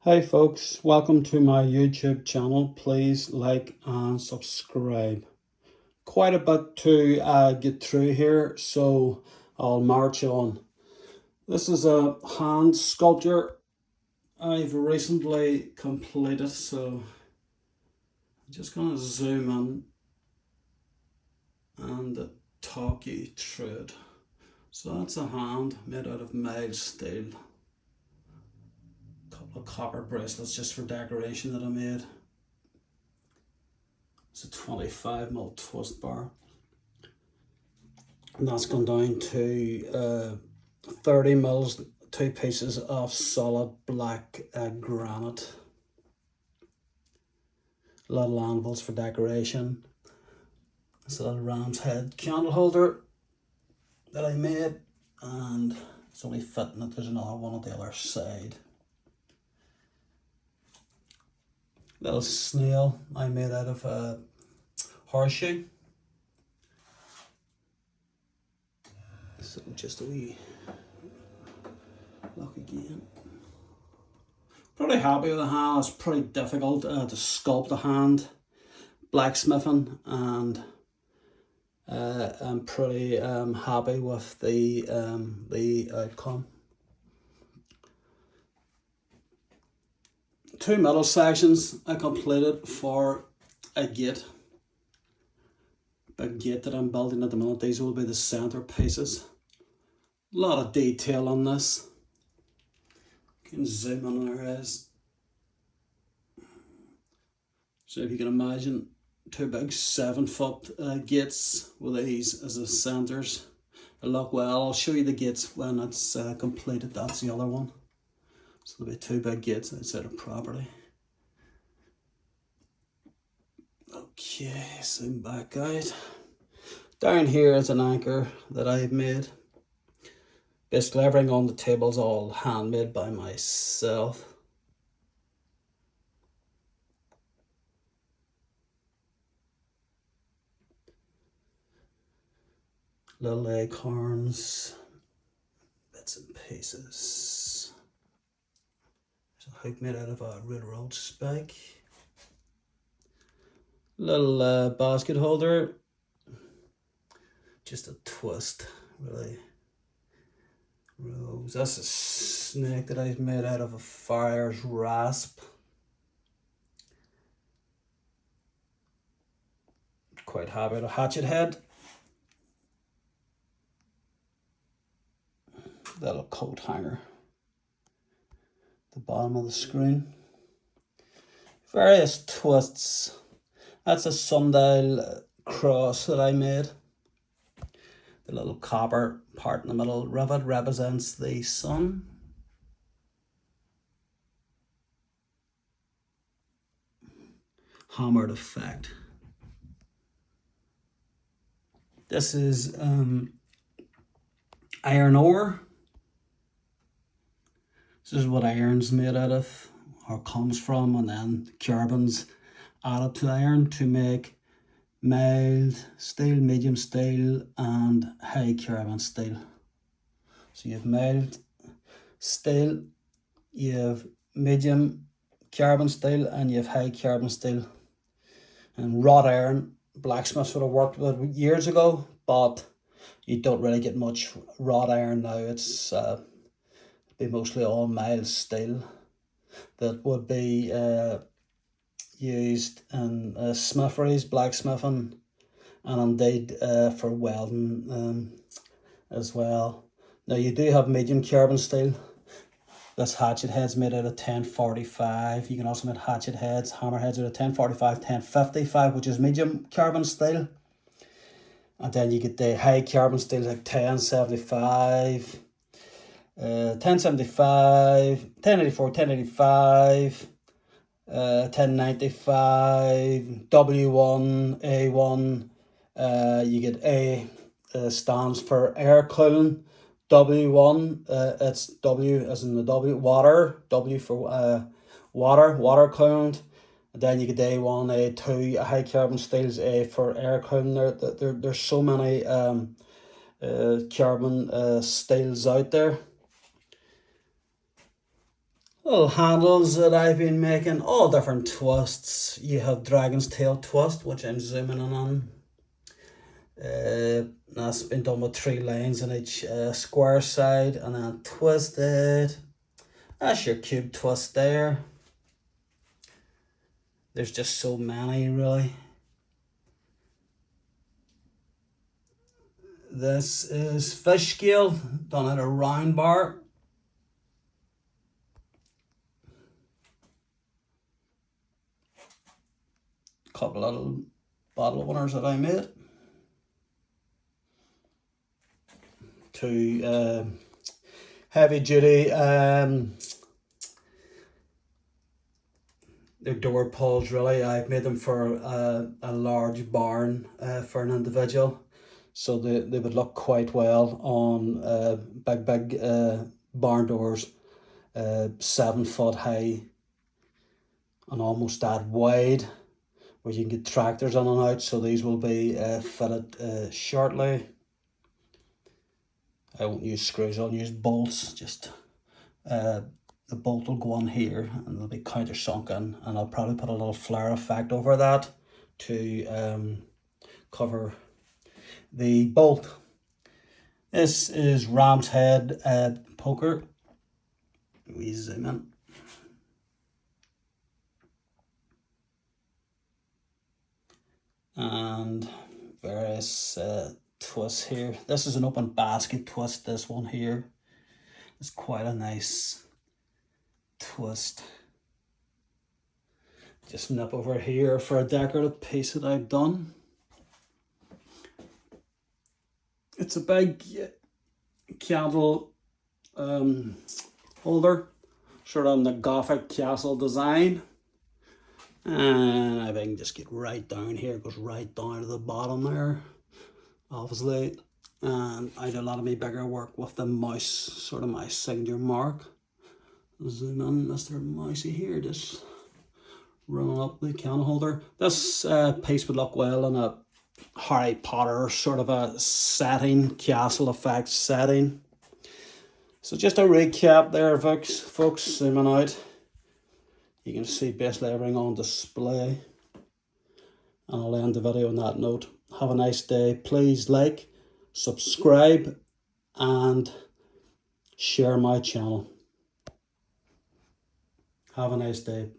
Hi folks, welcome to my YouTube channel. Please like and subscribe. Quite a bit to get through here, so I'll march on. This is a hand sculpture I've recently completed, so I'm just going to zoom in and talk you through it. So that's a hand made out of mild steel. Couple of copper bracelets just for decoration that I made. It's a 25mm twist bar, and that's gone down to 30 mils, 2 pieces of solid black granite. Little anvils for decoration. It's a little ram's head candle holder that I made, and it's only fitting it. There's another one on the other side. Little snail I made out of a horseshoe. So just a wee look again. Pretty happy with the hand. It's pretty difficult to sculpt a hand, blacksmithing, and I'm pretty happy with the outcome. 2 middle sections I completed for a gate. Big gate that I'm building at the minute. These will be the center pieces. A lot of detail on this. You can zoom in on there is. So if you can imagine 2 big 7-foot gates with these as the centers. They look well. I'll show you the gates when it's completed. That's the other one. So there'll be 2 big gates outside of property. Okay, zoom back out. Down here is an anchor that I've made. Basically everything on the table is all handmade by myself. Little acorns, bits and pieces. There's a hook made out of a railroad spike. Little basket holder, just a twist, really. Rose. That's a snake that I've made out of a fire's rasp. Quite happy with a hatchet head. Little coat hanger. The bottom of the screen. Various twists. That's a sundial cross that I made. The little copper part in the middle rivet represents the sun. Hammered effect. This is iron ore. This is what iron's made out of, or comes from, and then carbon's added to iron to make mild steel, medium steel, and high carbon steel. So you have mild steel, you have medium carbon steel, and you have high carbon steel. And wrought iron, blacksmiths would have worked with years ago, but you don't really get much wrought iron now. It's be mostly all mild steel that would be used in smitheries, blacksmithing, and indeed for welding as well. Now you do have medium carbon steel. This hatchet head's made out of 1045. You can also make hatchet heads, hammer heads out of 1045, 1055, which is medium carbon steel. And then you get the high carbon steel like 1075, 1075, 1084, 1085, 1095, W1, A1. You get A stands for air cooling. W1, it's W as in the W, water. W for water cooled. And then you get A1, A2, high carbon steels, A for air cooling. There's so many carbon steels out there. little handles that I've been making, all different twists. You have dragon's tail twist, which I'm zooming in on. That's been done with 3 lines on each square side, and then twisted. That's your cube twist there. There's just so many, really. This is fish scale done at a round bar. Couple little bottle openers that I made. 2 heavy duty they're door pulls, really. I've made them for a large barn for an individual, so they would look quite well on big barn doors, 7 foot high and almost that wide, where you can get tractors in and out. So these will be fitted shortly. I won't use screws, I'll use bolts. Just the bolt will go on here and it'll be countersunken, and I'll probably put a little flare effect over that to cover the bolt. This is ram's head poker. We zoom in. And various twists here. This is an open basket twist. This one here is quite a nice twist. Just nip over here for a decorative piece that I've done. It's a big candle holder, sort of in the Gothic castle design. And I can just get right down here, it goes right down to the bottom there, obviously. And I do a lot of my bigger work with the mouse, sort of my signature mark. Zoom in, Mr. Mousey here, just running up the candle holder. This piece would look well in a Harry Potter sort of a setting, castle effect setting. So just a recap there, folks, zooming out. You can see basically everything on display. And I'll end the video on that note. Have a nice day. Please like, subscribe, and share my channel. Have a nice day.